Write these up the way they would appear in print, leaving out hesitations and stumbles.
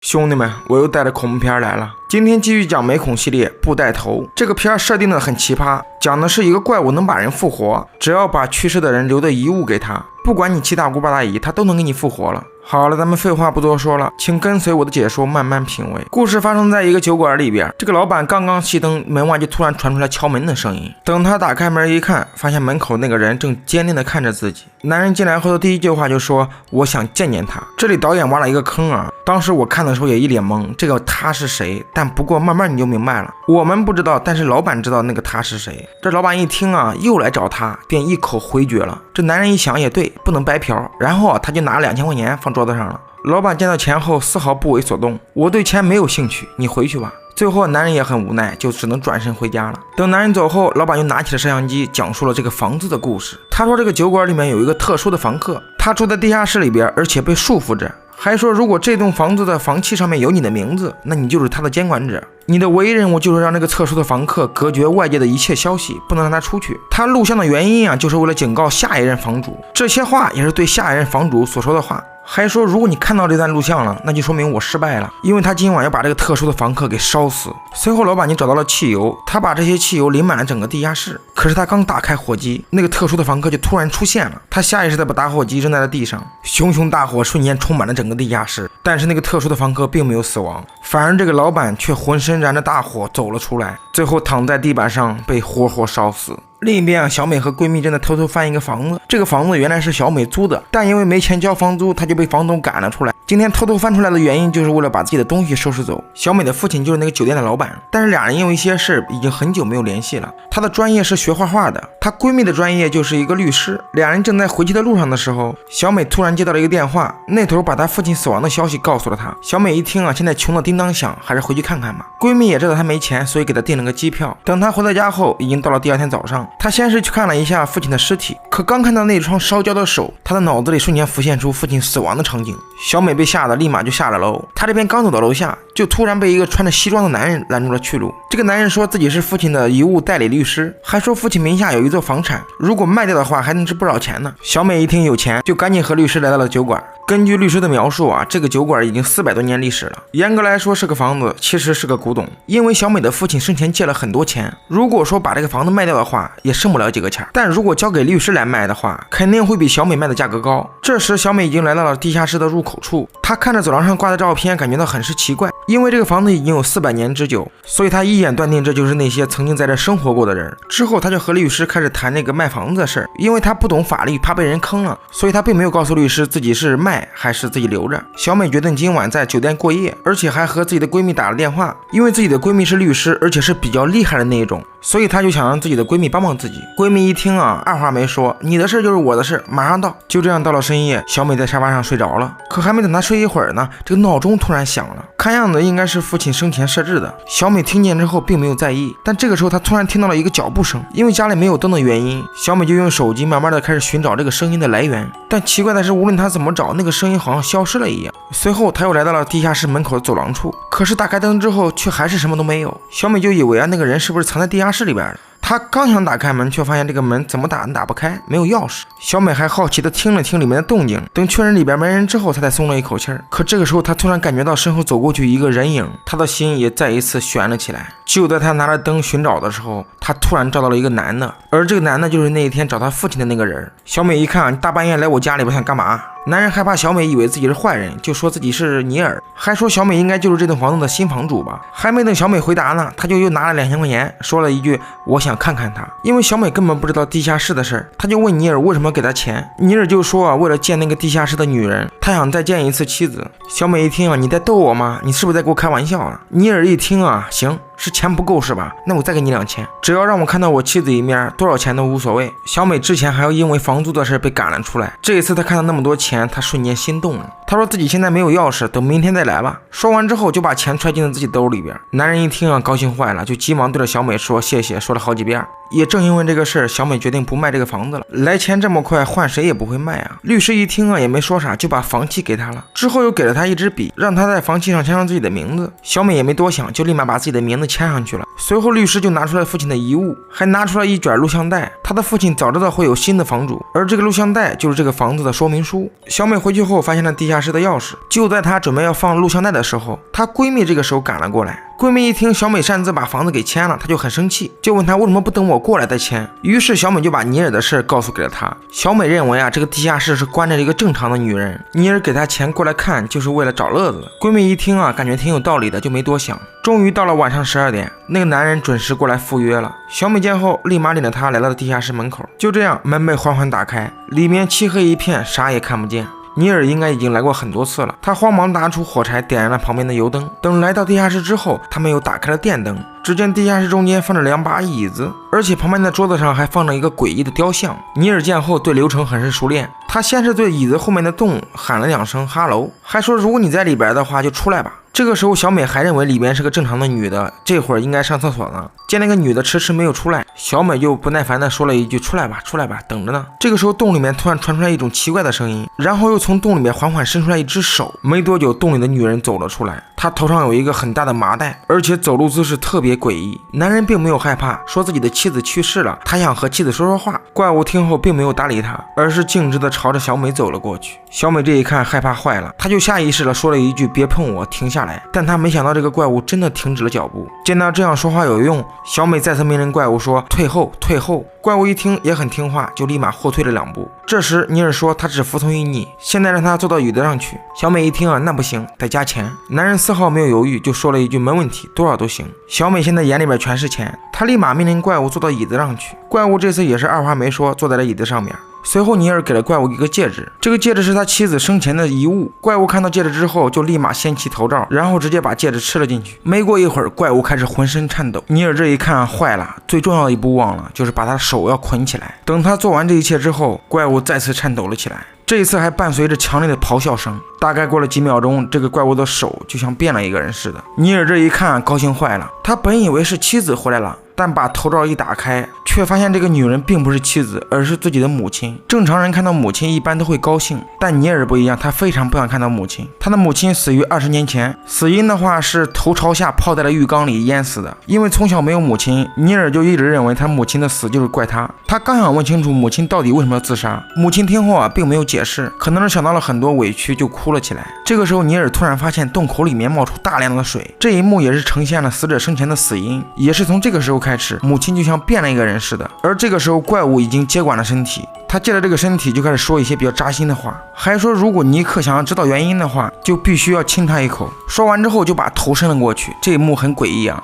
兄弟们，我又带着恐怖片来了。今天继续讲美恐系列布袋头。这个片设定的很奇葩，讲的是一个怪物能把人复活，只要把去世的人留的遗物给他，不管你七大姑八大姨，他都能给你复活了。好了，咱们废话不多说了，请跟随我的解说慢慢品味。故事发生在一个酒馆里边，这个老板刚刚熄灯，门外就突然传出来敲门的声音。等他打开门一看，发现门口那个人正坚定地看着自己。男人进来后的第一句话就说：“我想见见他。”这里导演挖了一个坑啊！当时我看的时候也一脸懵，这个他是谁？但不过慢慢你就明白了，我们不知道，但是老板知道那个他是谁。这老板一听啊，又来找他，便一口回绝了。这男人一想也对，不能白嫖，然后他就拿了2000块钱放桌子上了。老板见到钱后丝毫不为所动，我对钱没有兴趣，你回去吧。最后男人也很无奈，就只能转身回家了。等男人走后，老板又拿起了摄像机，讲述了这个房子的故事。他说这个酒馆里面有一个特殊的房客，他住在地下室里边，而且被束缚着。还说如果这栋房子的房契上面有你的名字，那你就是他的监管者，你的唯一任务就是让这个特殊的房客隔绝外界的一切消息，不能让他出去。他录像的原因啊，就是为了警告下一任房主，这些话也是对下一任房主所说的话。还说如果你看到这段录像了，那就说明我失败了，因为他今晚要把这个特殊的房客给烧死。随后老板就找到了汽油，他把这些汽油淋满了整个地下室。可是他刚打开火机，那个特殊的房客就突然出现了，他下意识的把打火机扔在了地上，熊熊大火瞬间充满了整个地下室。但是那个特殊的房客并没有死亡，反而这个老板却浑身燃着大火走了出来，最后躺在地板上被活活烧死。另一边啊，小美和闺蜜正在偷偷翻一个房子，这个房子原来是小美租的，但因为没钱交房租，她就被房东赶了出来。今天偷偷翻出来的原因就是为了把自己的东西收拾走。小美的父亲就是那个酒店的老板，但是俩人因为一些事已经很久没有联系了。她的专业是学画画的，她闺蜜的专业就是一个律师。俩人正在回去的路上的时候，小美突然接到了一个电话，那头把她父亲死亡的消息告诉了她。小美一听啊，现在穷得叮当响，还是回去看看吧。闺蜜也知道她没钱，所以给她订了个机票。等她回到家后，已经到了第二天早上。她先是去看了一下父亲的尸体，可刚看到那双烧焦的手，她的脑子里瞬间浮现出父亲死亡的场景。小美被吓得立马就下了楼，她这边刚走到楼下，就突然被一个穿着西装的男人拦住了去路。这个男人说自己是父亲的遗物代理律师，还说父亲名下有一座房产，如果卖掉的话还能值不少钱呢。小美一听有钱，就赶紧和律师来到了酒馆。根据律师的描述啊，这个酒馆已经400多年历史了，严格来说是个房子，其实是个古董。因为小美的父亲生前借了很多钱，如果说把这个房子卖掉的话，也剩不了几个钱，但如果交给律师来卖的话，肯定会比小美卖的价格高。这时小美已经来到了地下室的入口处，她看着走廊上挂的照片，感觉到很是奇怪，因为这个房子已经有400年之久，所以她一眼断定这就是那些曾经在这生活过的人。之后她就和律师开始谈那个卖房子的事儿，因为她不懂法律，怕被人坑了，所以她并没有告诉律师自己是卖还是自己留着。小美决定今晚在酒店过夜，而且还和自己的闺蜜打了电话，因为自己的闺蜜是律师，而且是比较厉害的那一种，所以她就想让自己的闺蜜帮帮自己。闺蜜一听啊，二话没说，你的事就是我的事，马上到。就这样到了深夜，小美在沙发上睡着了，可还没等她睡一会儿呢，这个闹钟突然响了，看样子应该是父亲生前设置的。小美听见之后并没有在意，但这个时候她突然听到了一个脚步声，因为家里没有灯的原因，小美就用手机慢慢的开始寻找这个声音的来源。但奇怪的是，无论她怎么找，那个声音好像消失了一样。随后她又来到了地下室门口的走廊处，可是打开灯之后却还是什么都没有。小美就以为啊，那个人是不是藏在地下室里边了。她刚想打开门，却发现这个门怎么打不开，没有钥匙。小美还好奇的听了听里面的动静，等确认里边没人之后，她才松了一口气儿。可这个时候，她突然感觉到身后走过去一个人影，她的心也再一次悬了起来。就在她拿着灯寻找的时候，她突然照到了一个男的，而这个男的就是那一天找她父亲的那个人。小美一看，大半夜来我家里边想干嘛？男人害怕小美以为自己是坏人，就说自己是尼尔，还说小美应该就是这栋房子的新房主吧。还没等小美回答呢，他就又拿了2000块钱，说了一句我想看看他。因为小美根本不知道地下室的事儿，他就问尼尔为什么给他钱。尼尔就说啊，为了见那个地下室的女人，他想再见一次妻子。小美一听啊，你在逗我吗？你是不是在给我开玩笑啊？尼尔一听啊，行，是钱不够是吧？那我再给你2000，只要让我看到我妻子一面，多少钱都无所谓。小美之前还要因为房租的事被赶了出来，这一次她看到那么多钱，她瞬间心动了。她说自己现在没有钥匙，等明天再来吧。说完之后就把钱揣进了自己兜里边。男人一听啊，高兴坏了，就急忙对着小美说谢谢，说了好几遍。也正因为这个事儿，小美决定不卖这个房子了。来钱这么快，换谁也不会卖啊。律师一听啊，也没说啥，就把房契给他了。之后又给了他一支笔，让他在房契上签上自己的名字。小美也没多想，就立马把自己的名字签上去了。随后律师就拿出了父亲的遗物，还拿出了一卷录像带。他的父亲早知道会有新的房主，而这个录像带就是这个房子的说明书。小美回去后发现了地下下室的钥匙。就在她准备要放录像带的时候，她闺蜜这个时候赶了过来。闺蜜一听小美擅自把房子给签了，她就很生气，就问她为什么不等我过来再签。于是小美就把尼尔的事告诉给了她。小美认为啊，这个地下室是关着一个正常的女人，尼尔给她钱过来看就是为了找乐子。闺蜜一听啊，感觉挺有道理的，就没多想。终于到了晚上12点，那个男人准时过来赴约了。小美见后立马领着他来到地下室门口。就这样，门被缓缓打开，里面漆黑一片，啥也看不见。尼尔应该已经来过很多次了，他慌忙拿出火柴点燃了旁边的油灯。等来到地下室之后，他们又打开了电灯。只见地下室中间放着2把椅子，而且旁边的桌子上还放着一个诡异的雕像。尼尔见后对流程很是熟练，他先是对椅子后面的洞喊了2声哈喽，还说如果你在里边的话就出来吧。这个时候小美还认为里面是个正常的女的，这会儿应该上厕所呢。见那个女的迟迟没有出来，小美就不耐烦的说了一句出来吧出来吧，等着呢。这个时候洞里面突然传出来一种奇怪的声音，然后又从洞里面缓缓伸出来一只手。没多久洞里的女人走了出来，她头上有一个很大的麻袋，而且走路姿势特别诡异。男人并没有害怕，说自己的妻子去世了，他想和妻子说说话。怪物听后并没有搭理他，而是径直的朝着小美走了过去。小美这一看害怕坏了，她就下意识的说了一句别碰我，停下来。但她没想到这个怪物真的停止了脚步。见到这样说话有用，小美再次命令怪物说退后退后。怪物一听也很听话，就立马后退了2步。这时尼尔说他只服从于你，现在让他坐到椅子上去。小美一听啊，那不行，得加钱。男人丝毫没有犹豫，就说了一句没问题，多少都行。小美现在眼里边全是钱，她立马命令怪物坐到椅子上去。怪物这次也是二话没说，坐在了椅子上面。随后尼尔给了怪物一个戒指，这个戒指是他妻子生前的遗物。怪物看到戒指之后就立马掀起头罩，然后直接把戒指吃了进去。没过一会儿，怪物开始浑身颤抖。尼尔这一看坏了，最重要的一步忘了，就是把他手要捆起来。等他做完这一切之后，怪物再次颤抖了起来，这一次还伴随着强烈的咆哮声。大概过了几秒钟，这个怪物的手就像变了一个人似的。尼尔这一看高兴坏了，他本以为是妻子回来了，但把头罩一打开，却发现这个女人并不是妻子，而是自己的母亲。正常人看到母亲一般都会高兴，但尼尔不一样，他非常不想看到母亲。他的母亲死于20年前，死因的话是头朝下泡在了浴缸里淹死的。因为从小没有母亲，尼尔就一直认为他母亲的死就是怪他。他刚想问清楚母亲到底为什么要自杀，母亲听后啊并没有解释，可能是想到了很多委屈就哭了起来。这个时候尼尔突然发现洞口里面冒出大量的水，这一幕也是呈现了死者生前的死因。也是从这个时候开始，母亲就像变了一个人似的。而这个时候怪物已经接管了身体，他借着这个身体就开始说一些比较扎心的话，还说如果尼克想要知道原因的话，就必须要亲他一口。说完之后就把头伸了过去，这一幕很诡异啊。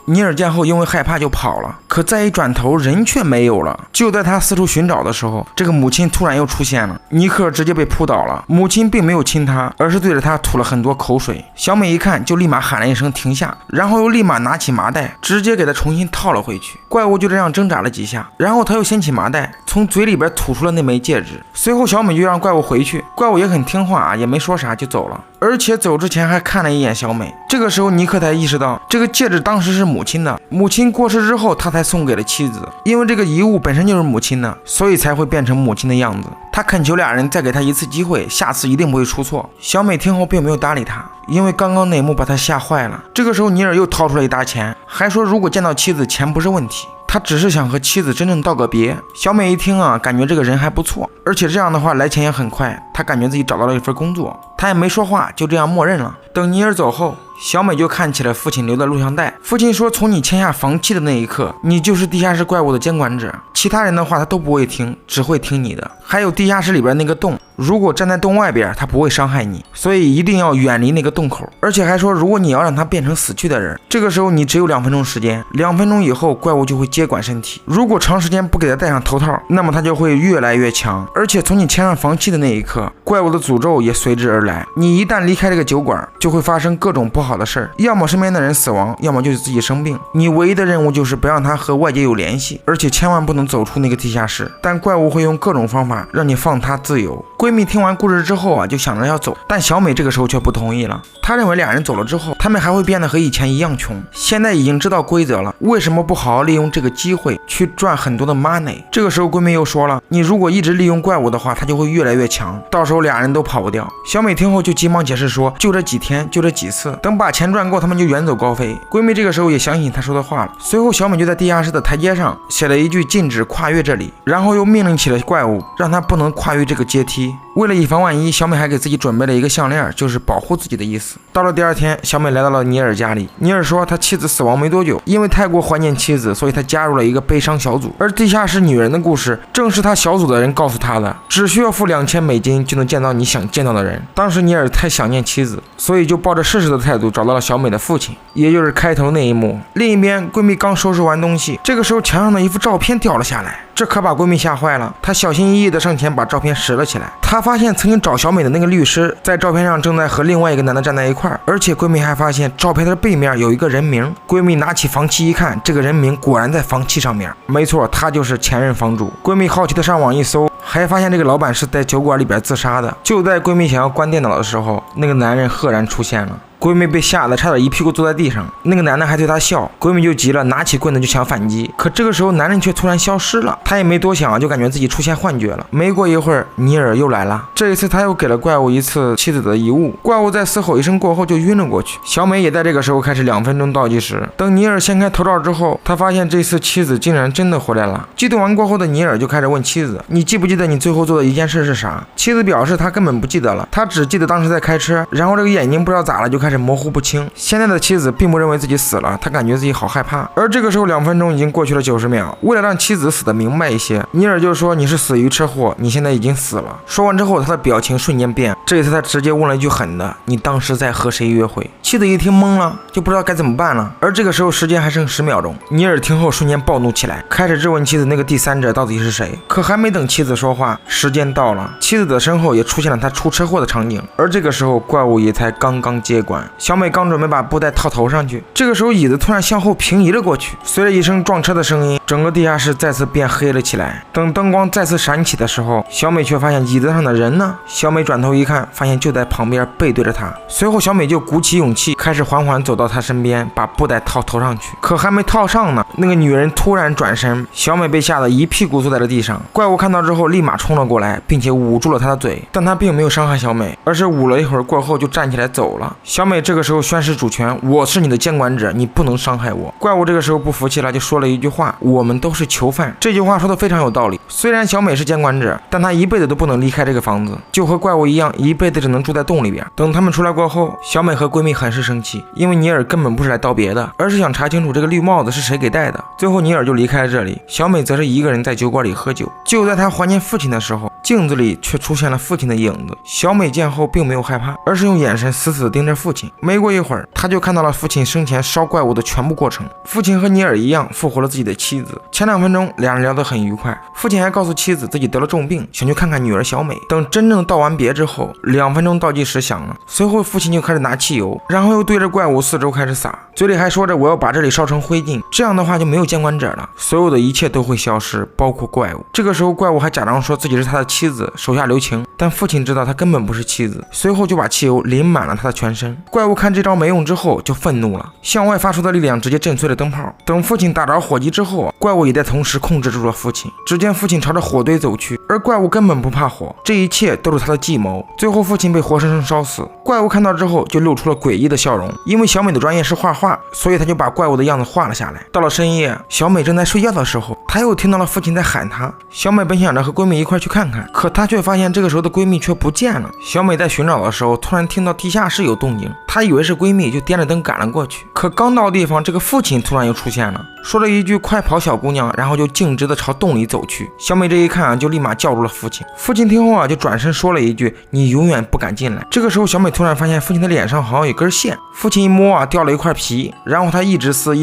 尼尔见后因为害怕就跑了，可再一转头人却没有了。就在他四处寻找的时候，这个母亲突然又出现了，尼克直接被扑倒了。母亲并没有亲他，而是对着他吐了很多口水。小美一看就立马喊了一声停下，然后又立马拿起麻袋直接给他重新套了回去。怪物就这样挣扎了几下，然后他又掀起麻袋从嘴里边吐出了那枚戒指。随后小美就让怪物回去，怪物也很听话啊，也没说啥就走了，而且走之前还看了一眼小美。这个时候尼克才意识到这个戒指当时是母亲的，母亲过世之后他才送给了妻子，因为这个遗物本身就是母亲的，所以才会变成母亲的样子。他恳求俩人再给他一次机会，下次一定不会出错。小美听后并没有搭理他，因为刚刚那一幕把他吓坏了。这个时候尼尔又掏出了一沓钱，还说如果见到妻子钱不是问题，他只是想和妻子真正道个别。小美一听啊，感觉这个人还不错，而且这样的话来钱也很快，她感觉自己找到了一份工作，她也没说话，就这样默认了。等尼尔走后，小美就看起了父亲留的录像带。父亲说从你签下房契的那一刻，你就是地下室怪物的监管者，其他人的话他都不会听，只会听你的。还有地下室里边那个洞，如果站在洞外边他不会伤害你，所以一定要远离那个洞口。而且还说如果你要让他变成死去的人，这个时候你只有2分钟时间，2分钟以后怪物就会接管身体。如果长时间不给他戴上头套，那么他就会越来越强。而且从你签上房契的那一刻，怪物的诅咒也随之而来。你一旦离开这个酒馆，就会发生各种不好的事儿，要么身边的人死亡，要么就是自己生病。你唯一的任务就是不让他和外界有联系，而且千万不能走出那个地下室。但怪物会用各种方法让你放他自由。闺蜜听完故事之后啊，就想着要走，但小美这个时候却不同意了。她认为俩人走了之后，他们还会变得和以前一样穷。现在已经知道规则了，为什么不好好利用这个机会去赚很多的 money？ 这个时候闺蜜又说了，你如果一直利用怪物的话，他就会越来越强，到时候俩人都跑不掉。小美听后就急忙解释说，就这几天，就这几次，等把钱赚够，他们就远走高飞。闺蜜这个时候也相信她说的话了。随后小美就在地下室的台阶上写了一句禁止跨越这里，然后又命令起了怪物，让他不能跨越这个阶梯。为了以防万一，小美还给自己准备了一个项链，就是保护自己的意思。到了第二天，小美来到了尼尔家里。尼尔说他妻子死亡没多久，因为太过怀念妻子，所以他加入了一个悲伤小组。而地下室女人的故事，正是他小组的人告诉他的，只需要付$2000就能见到你想见到的人。当时尼尔太想念妻子，所以就抱着试试的态度找到了小美的父亲，也就是开头那一幕。另一边，闺蜜刚收拾完东西，这个时候墙上的一幅照片掉了下来，这可把闺蜜吓坏了。她小心翼翼地上前把照片拾了起来。她发现曾经找小美的那个律师在照片上正在和另外一个男的站在一块儿，而且闺蜜还发现照片的背面有一个人名。闺蜜拿起房契一看，这个人名果然在房契上面，没错，他就是前任房主。闺蜜好奇的上网一搜，还发现这个老板是在酒馆里边自杀的。就在闺蜜想要关电脑的时候，那个男人赫然出现了。闺蜜被吓得差点一屁股坐在地上，那个男的还对她笑，闺蜜就急了，拿起棍子就想反击。可这个时候男人却突然消失了，她也没多想，就感觉自己出现幻觉了。没过一会儿，尼尔又来了，这一次他又给了怪物一次妻子的遗物。怪物在嘶吼一声过后就晕了过去。小美也在这个时候开始2分钟倒计时。等尼尔掀开头罩之后，他发现这次妻子竟然真的回来了。激动完过后的尼尔就开始问妻子，你记不记得你最后做的一件事是啥？妻子表示她根本不记得了，她只记得当时在开车，然后这个眼睛不知道咋了就开始模糊不清。现在的妻子并不认为自己死了，她感觉自己好害怕。而这个时候2分钟已经过去了90秒，为了让妻子死得明白一些，尼尔就说你是死于车祸，你现在已经死了。说完之后，他的表情瞬间变，这一次他直接问了一句狠的，你当时在和谁约会？妻子一听懵了，就不知道该怎么办了。而这个时候时间还剩10秒钟，尼尔听后瞬间暴怒起来，开始质问妻子那个第三者到底是谁。可还没等妻子说话，时间到了，妻子的身后也出现了他出车祸的场景。而这个时候怪物也才刚刚接管，小美刚准备把布袋套头上去，这个时候椅子突然向后平移了过去，随着一声撞车的声音，整个地下室再次变黑了起来。等灯光再次闪起的时候，小美却发现椅子上的人呢？小美转头一看，发现就在旁边背对着她。随后小美就鼓起勇气，开始缓缓走到她身边，把布袋套头上去。可还没套上呢，那个女人突然转身，小美被吓得一屁股坐在了地上。怪物看到之后立马冲了过来，并且捂住了她的嘴，但他并没有伤害小美，而是捂了一会儿过后就站起来走了。小美这个时候宣示主权，我是你的监管者，你不能伤害我。怪物这个时候不服气了，就说了一句话，我们都是囚犯。这句话说的非常有道理，虽然小美是监管者，但她一辈子都不能离开这个房子，就和怪物一样，一辈子只能住在洞里边。等他们出来过后，小美和闺蜜很是生气，因为尼尔根本不是来道别的，而是想查清楚这个绿帽子是谁给戴的。最后尼尔就离开了这里，小美则是一个人在酒馆里喝酒。就在她怀念父亲的时候，镜子里却出现了父亲的影子。小美见后并没有害怕，而是用眼神死死盯着父亲。没过一会儿，她就看到了父亲生前烧怪物的全部过程。父亲和尼尔一样复活了自己的妻子。前2分钟两人聊得很愉快，父亲还告诉妻子自己得了重病，想去看看女儿小美。等真正道完别之后，2分钟倒计时响了，随后父亲就开始拿汽油，然后又对着怪物四周开始撒，嘴里还说着我要把这里烧成灰烬，这样的话就没有监管者了，所有的一切都会消失，包括怪物。这个时候怪物还假装说自己是他的妻子，手下留情，但父亲知道他根本不是妻子，随后就把汽油淋满了他的全身。怪物看这招没用之后就愤怒了，向外发出的力量直接震碎了灯泡。等父亲打着火机之后，怪物也在同时控制住了父亲。只见父亲朝着火堆走去，而怪物根本不怕火，这一切都是他的计谋。最后父亲被活生生烧死。怪物看到之后就露出了诡异的笑容，因为小美的专业是画画，所以他就把怪物的样子画了下来。到了深夜，小美正在睡觉的时候，她又听到了父亲在喊她。小美本想着和闺蜜一块去看看，可她却发现这个时候的闺蜜却不见了。小美在寻找的时候，突然听到地下室有动静，她以为是闺蜜，就掂着灯赶了过去。可刚到地方，这个父亲突然又出现了，说了一句快跑小姑娘，然后就径直的朝洞里走去。小美这一看啊，就立马叫住了父亲。父亲听后啊，就转身说了一句你永远不敢进来。这个时候小美突然发现父亲的脸上好像有根线，父亲一摸啊，掉了一块皮，然后他一直撕，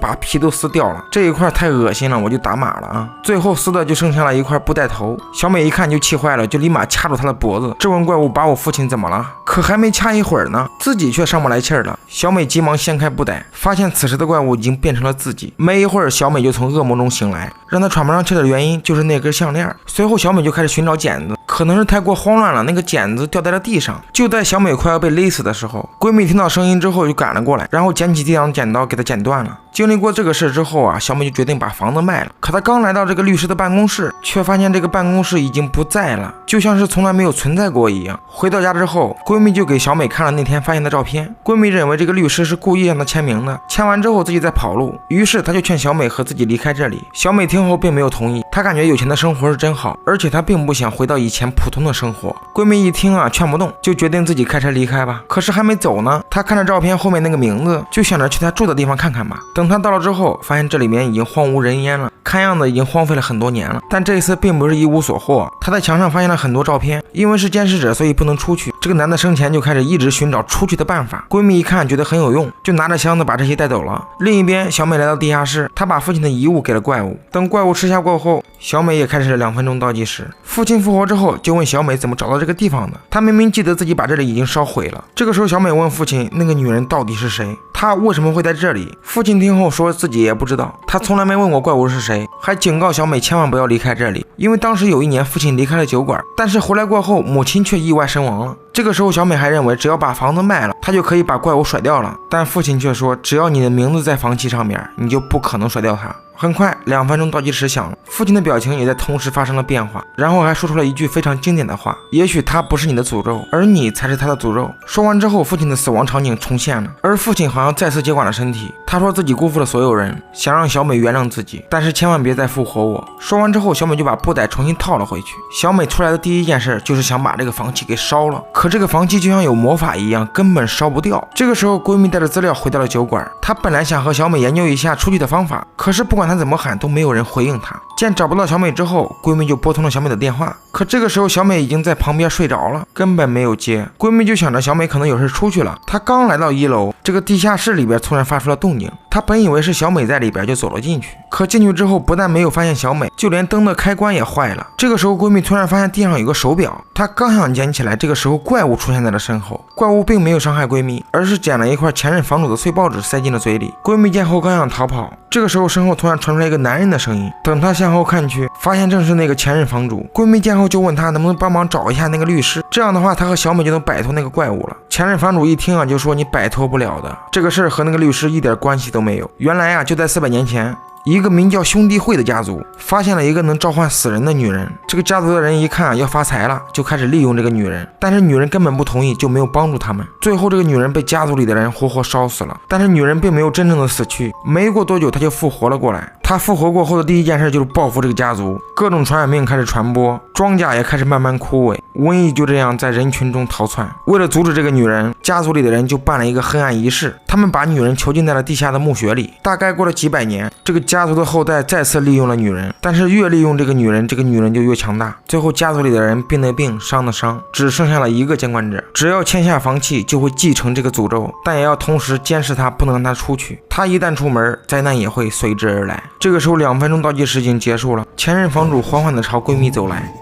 把皮都撕掉了。这一块太恶心了，我就打码了啊。最后撕的就剩下了一块布袋头。小美一看就气坏了，就立马掐住他的脖子，质问怪物把我父亲怎么了。可还没掐一会儿呢，自己却上不来气儿了。小美急忙掀开布袋，发现此时的怪物已经变成了自己。没一会儿，小美就从噩梦中醒来，让她喘不上气的原因就是那根项链。随后小美就开始寻找剪子，可能是太过慌乱了，那个剪子掉在了地上。就在小美快要被勒死的时候，闺蜜听到声音之后就赶了过来，然后捡起地上的剪刀给她剪断了。经历过这个事之后啊，小美就决定把房子卖了。可她刚来到这个律师的办公室，却发现这个办公室已经不在了，就像是从来没有存在过一样。回到家之后，闺蜜就给小美看了那天发现的照片。闺蜜认为这个律师是故意让她签名的，签完之后自己再跑路，于是她就劝小美和自己离开这里。小美听后并没有同意，她感觉有钱的生活是真好，而且她并不想回到以前前普通的生活。闺蜜一听啊，劝不动，就决定自己开车离开吧。可是还没走呢，她看着照片后面那个名字，就想着去她住的地方看看吧。等她到了之后，发现这里面已经荒无人烟了，看样子已经荒废了很多年了。但这一次并不是一无所获，她在墙上发现了很多照片，因为是监视者，所以不能出去。这个男的生前就开始一直寻找出去的办法。闺蜜一看觉得很有用，就拿着箱子把这些带走了。另一边，小美来到地下室，她把父亲的遗物给了怪物。等怪物吃下过后，小美也开始了2分钟倒计时。父亲复活之后，就问小美怎么找到这个地方的。她明明记得自己把这里已经烧毁了。这个时候，小美问父亲，那个女人到底是谁？她为什么会在这里？父亲听后说自己也不知道，他从来没问过怪物是谁，还警告小美千万不要离开这里，因为当时有一年父亲离开了酒馆，但是回来过后，母亲却意外身亡了。这个时候，小美还认为只要把房子卖了，她就可以把怪物甩掉了，但父亲却说，只要你的名字在房契上面，你就不可能甩掉它。很快2分钟倒计时响了，父亲的表情也在同时发生了变化，然后还说出了一句非常经典的话，也许他不是你的诅咒，而你才是他的诅咒。说完之后，父亲的死亡场景重现了，而父亲好像再次接管了身体。他说自己辜负了所有人，想让小美原谅自己，但是千万别再复活我。说完之后，小美就把布袋重新套了回去。小美出来的第一件事就是想把这个房契给烧了，可这个房契就像有魔法一样，根本烧不掉。这个时候，闺蜜带着资料回到了酒馆，她本来想和小美研究一下出去的方法，可是不管她怎么喊都没有人回应她。见找不到小美之后，闺蜜就拨通了小美的电话，可这个时候小美已经在旁边睡着了，根本没有接。闺蜜就想着小美可能有事出去了。她刚来到1楼，这个地下室里边突然发出了动静，她本以为是小美在里边，就走了进去。可进去之后，不但没有发现小美，就连灯的开关也坏了。这个时候，闺蜜突然发现地上有个手表，她刚想捡起来，这个时候怪物出现在了身后。怪物并没有伤害闺蜜，而是捡了一块前任房主的碎报纸塞进了嘴里。闺蜜见后刚想逃跑，这个时候身后突然传出来一个男人的声音。等她向后看去，发现正是那个前任房主。闺蜜见后就问他能不能帮忙找一下那个律师，这样的话她和小美就能摆脱那个怪物了。前任房主一听啊，就说你摆脱不了的，这个事儿和那个律师一点关系都没有。原来啊，就在400年前，一个名叫兄弟会的家族发现了一个能召唤死人的女人。这个家族的人一看要发财了，就开始利用这个女人，但是女人根本不同意，就没有帮助他们。最后这个女人被家族里的人活活烧死了，但是女人并没有真正的死去，没过多久她就复活了过来。她复活过后的第一件事就是报复这个家族，各种传染病开始传播，庄稼也开始慢慢枯萎，瘟疫就这样在人群中逃窜。为了阻止这个女人，家族里的人就办了一个黑暗仪式，他们把女人囚禁在了地下的墓穴里。大概过了几百年，这个家族的后代再次利用了女人，但是越利用这个女人，这个女人就越强大。最后家族里的人病的病，伤的伤，只剩下了一个监管者，只要签下房契就会继承这个诅咒，但也要同时监视他，不能让他出去。他一旦出门，灾难也会随之而来。这个时候2分钟倒计时已经结束了，前任房主缓缓地朝闺蜜走来。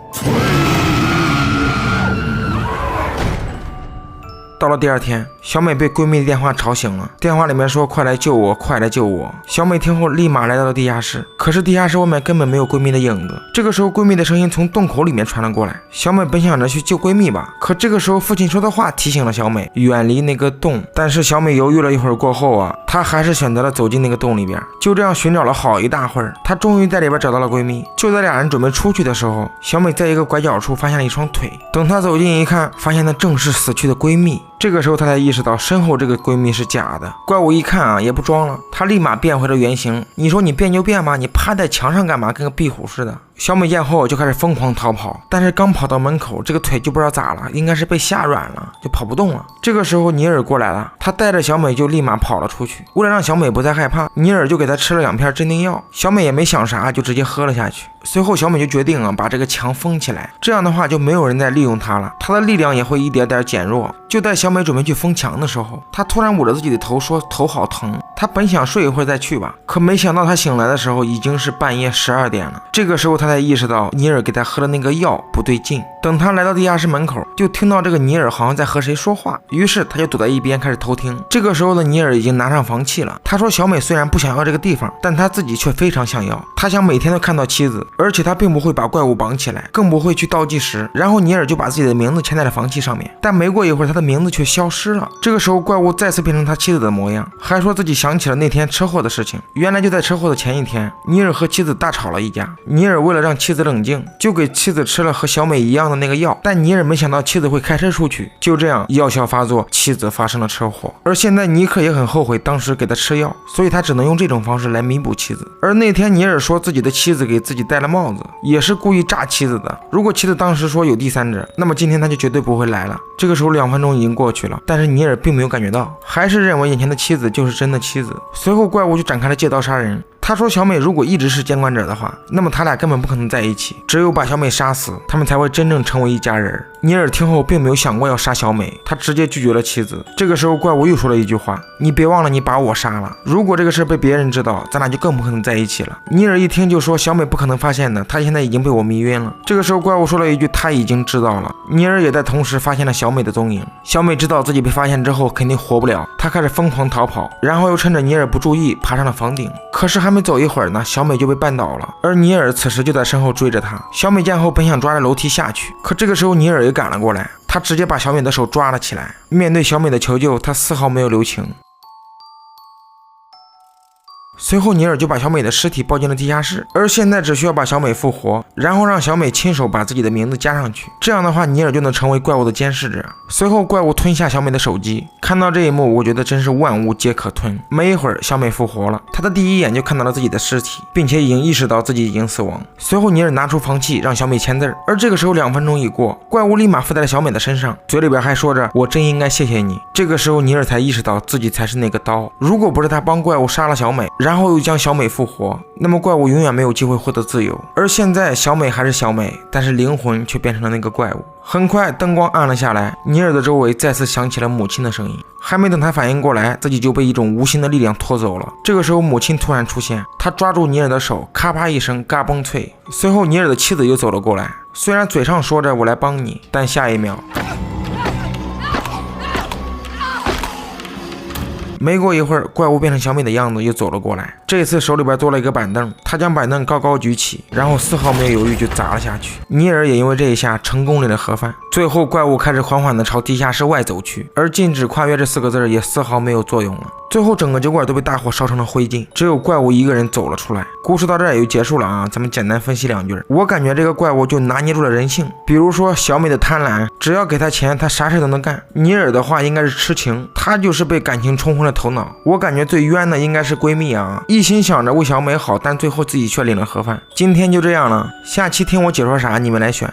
到了第2天，小美被闺蜜的电话吵醒了，电话里面说快来救我，快来救我。小美听后立马来到了地下室，可是地下室外面根本没有闺蜜的影子。这个时候闺蜜的声音从洞口里面传了过来，小美本想着去救闺蜜吧，可这个时候父亲说的话提醒了小美远离那个洞。但是小美犹豫了一会儿过后啊，她还是选择了走进那个洞里边。就这样寻找了好一大会儿，她终于在里边找到了闺蜜。就在俩人准备出去的时候，小美在一个拐角处发现了一双腿，等她走近一看，发现那正是死去的闺蜜。这个时候她才意识到身后这个闺蜜是假的。怪物一看啊，也不装了，她立马变回了原形。你说你变就变吧，你趴在墙上干嘛，跟个壁虎似的。小美见后就开始疯狂逃跑，但是刚跑到门口，这个腿就不知道咋了，应该是被吓软了，就跑不动了。这个时候尼尔过来了，他带着小美就立马跑了出去。为了让小美不再害怕，尼尔就给她吃了2片镇定药。小美也没想啥，就直接喝了下去。随后小美就决定啊，把这个墙封起来，这样的话就没有人再利用她了，她的力量也会一点点减弱。就在小美准备去封墙的时候，她突然捂着自己的头说头好疼。她本想睡一会儿再去吧，可没想到她醒来的时候已经是半夜12点了。这个时候她才意识到尼尔给她喝的那个药不对劲。等她来到地下室门口，就听到这个尼尔好像在和谁说话，于是她就躲在一边开始偷听。这个时候的尼尔已经拿上房契了，他说小美虽然不想要这个地方，但他自己却非常想要，他想每天都看到妻子，而且他并不会把怪物绑起来，更不会去倒计时。然后尼尔就把自己的名字签在了房契上面，但没过一会儿他的名字却消失了。这个时候怪物再次变成他妻子的模样，还说自己想起了那天车祸的事情。原来就在车祸的前一天，尼尔和妻子大吵了一架，尼尔为了让妻子冷静，就给妻子吃了和小美一样的那个药，但尼尔没想到妻子会开车出去，就这样药效发作，妻子发生了车祸。而现在尼克也很后悔当时给他吃药，所以他只能用这种方式来弥补妻子。而那天尼尔说自己的妻子给自己戴了帽子，也是故意炸妻子的。如果妻子当时说有第三者，那么今天他就绝对不会来了。这个时候2分钟已经过去了，但是尼尔并没有感觉到，还是认为眼前的妻子就是真的妻子。随后怪物就展开了借刀杀人。他说小美如果一直是监管者的话，那么他俩根本不可能在一起，只有把小美杀死，他们才会真正成为一家人。尼尔听后并没有想过要杀小美，他直接拒绝了妻子。这个时候怪物又说了一句话，你别忘了你把我杀了，如果这个事被别人知道，咱俩就更不可能在一起了。尼尔一听就说小美不可能发现的，她现在已经被我迷晕了。这个时候怪物说了一句他已经知道了。尼尔也在同时发现了小美的踪影。小美知道自己被发现之后肯定活不了，她开始疯狂逃跑，然后又趁着尼尔不注意爬上了房顶。可是还没走一会儿呢，小美就被绊倒了，而尼尔此时就在身后追着她。小美见后本想抓着楼梯下去，可这个时候尼尔也赶了过来，他直接把小美的手抓了起来。面对小美的求救，他丝毫没有留情。随后尼尔就把小美的尸体抱进了地下室，而现在只需要把小美复活，然后让小美亲手把自己的名字加上去，这样的话尼尔就能成为怪物的监视者。随后怪物吞下小美的手机，看到这一幕我觉得真是万物皆可吞。没一会儿小美复活了，她的第一眼就看到了自己的尸体，并且已经意识到自己已经死亡。随后尼尔拿出房契让小美签字，而这个时候2分钟已过，怪物立马附在了小美的身上，嘴里边还说着我真应该谢谢你。这个时候尼尔才意识到自己才是那个刀，如果不是他帮怪物杀了小美，然后又将小美复活，那么怪物永远没有机会获得自由。而现在小美还是小美，但是灵魂却变成了那个怪物。很快灯光暗了下来，尼尔的周围再次响起了母亲的声音。还没等他反应过来，自己就被一种无形的力量拖走了。这个时候母亲突然出现，她抓住尼尔的手，咔啪一声嘎嘣脆。随后尼尔的妻子又走了过来，虽然嘴上说着我来帮你，但下一秒没过一会儿，怪物变成小美的样子又走了过来，这次手里边多了一个板凳，他将板凳高高举起，然后丝毫没有犹豫就砸了下去。尼尔也因为这一下成功领了盒饭。最后怪物开始缓缓地朝地下室外走去，而禁止跨越这4个字也丝毫没有作用了。最后整个酒馆都被大火烧成了灰烬，只有怪物一个人走了出来。故事到这儿也就结束了啊，咱们简单分析2句。我感觉这个怪物就拿捏住了人性，比如说小美的贪婪，只要给他钱他啥事都能干。尼尔的话应该是痴情，他就是被感情冲昏了头脑。我感觉最冤的应该是闺蜜啊，一心想着为小美好，但最后自己却领了盒饭。今天就这样了，下期听我解说啥你们来选。